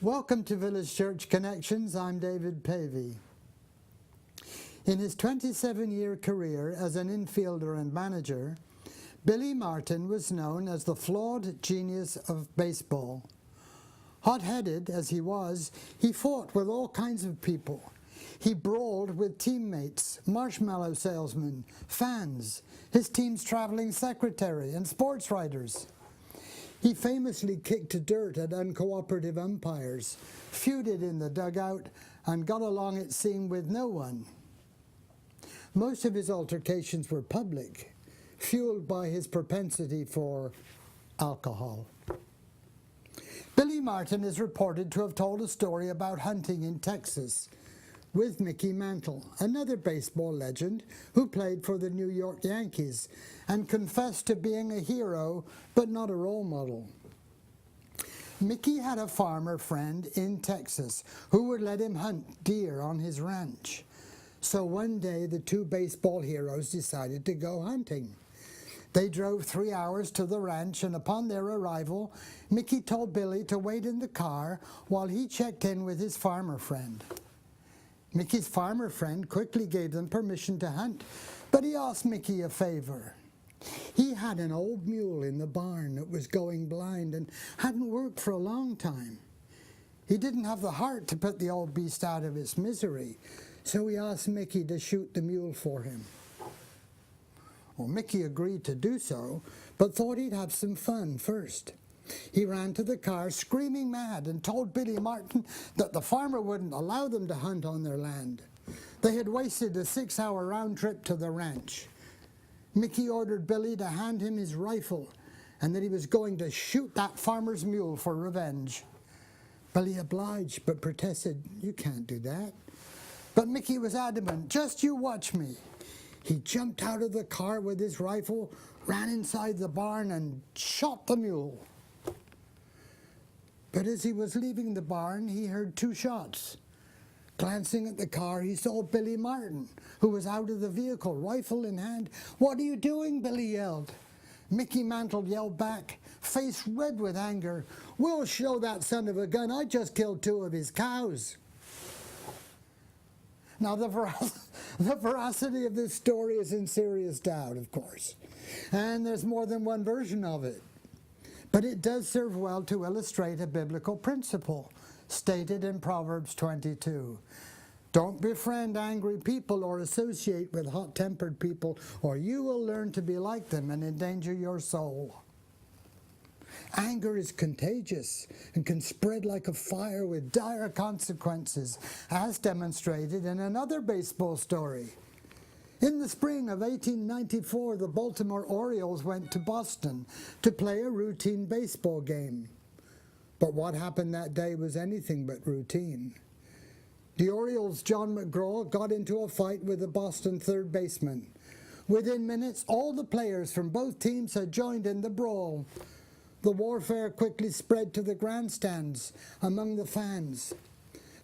Welcome to Village Church Connections. I'm David Pavey. In his 27-year career as an infielder and manager, Billy Martin was known as the flawed genius of baseball. Hot-headed as he was, he fought with all kinds of people. He brawled with teammates, marshmallow salesmen, fans, his team's traveling secretary, and sports writers. He famously kicked dirt at uncooperative umpires, feuded in the dugout, and got along, it seemed, with no one. Most of his altercations were public, fueled by his propensity for alcohol. Billy Martin is reported to have told a story about hunting in Texas with Mickey Mantle, another baseball legend who played for the New York Yankees and confessed to being a hero but not a role model. Mickey had a farmer friend in Texas who would let him hunt deer on his ranch. So one day the two baseball heroes decided to go hunting. They drove 3 hours to the ranch, and upon their arrival, Mickey told Billy to wait in the car while he checked in with his farmer friend. Mickey's farmer friend quickly gave them permission to hunt, but he asked Mickey a favor. He had an old mule in the barn that was going blind and hadn't worked for a long time. He didn't have the heart to put the old beast out of its misery, so he asked Mickey to shoot the mule for him. Well, Mickey agreed to do so, but thought he'd have some fun first. He ran to the car, screaming mad, and told Billy Martin that the farmer wouldn't allow them to hunt on their land. They had wasted a 6-hour round trip to the ranch. Mickey ordered Billy to hand him his rifle and that he was going to shoot that farmer's mule for revenge. Billy obliged but protested, "You can't do that." But Mickey was adamant, "Just you watch me." He jumped out of the car with his rifle, ran inside the barn, and shot the mule. But as he was leaving the barn, he heard 2 shots. Glancing at the car, he saw Billy Martin, who was out of the vehicle, rifle in hand. "What are you doing?" Billy yelled. Mickey Mantle yelled back, face red with anger, "We'll show that son of a gun I just killed 2 of his cows." Now, the veracity of this story is in serious doubt, of course, and there's more than one version of it. But it does serve well to illustrate a biblical principle stated in Proverbs 22. Don't befriend angry people or associate with hot-tempered people, or you will learn to be like them and endanger your soul. Anger is contagious and can spread like a fire with dire consequences, as demonstrated in another baseball story. In the spring of 1894, the Baltimore Orioles went to Boston to play a routine baseball game. But what happened that day was anything but routine. The Orioles' John McGraw got into a fight with the Boston third baseman. Within minutes, all the players from both teams had joined in the brawl. The warfare quickly spread to the grandstands among the fans.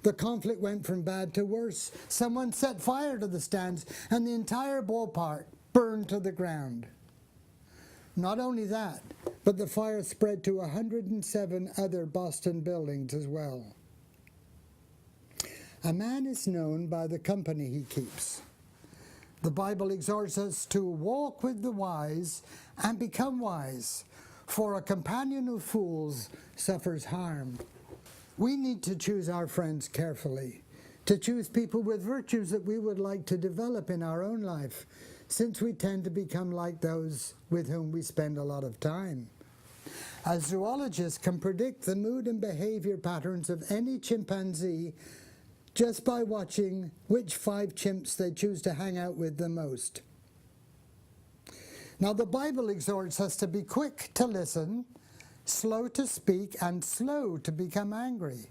The conflict went from bad to worse. Someone set fire to the stands, and the entire ballpark burned to the ground. Not only that, but the fire spread to 107 other Boston buildings as well. A man is known by the company he keeps. The Bible exhorts us to walk with the wise and become wise, for a companion of fools suffers harm. We need to choose our friends carefully, to choose people with virtues that we would like to develop in our own life, since we tend to become like those with whom we spend a lot of time. A zoologist can predict the mood and behavior patterns of any chimpanzee just by watching which 5 chimps they choose to hang out with the most. Now, the Bible exhorts us to be quick to listen, slow to speak, and slow to become angry.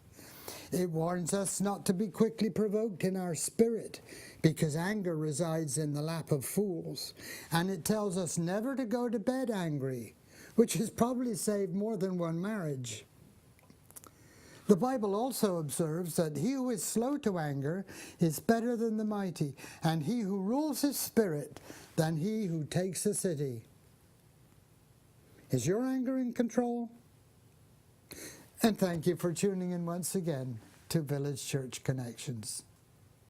It warns us not to be quickly provoked in our spirit, because anger resides in the lap of fools. And it tells us never to go to bed angry, which has probably saved more than one marriage. The Bible also observes that he who is slow to anger is better than the mighty, and he who rules his spirit than he who takes a city. Is your anger in control? And thank you for tuning in once again to Village Church Connections.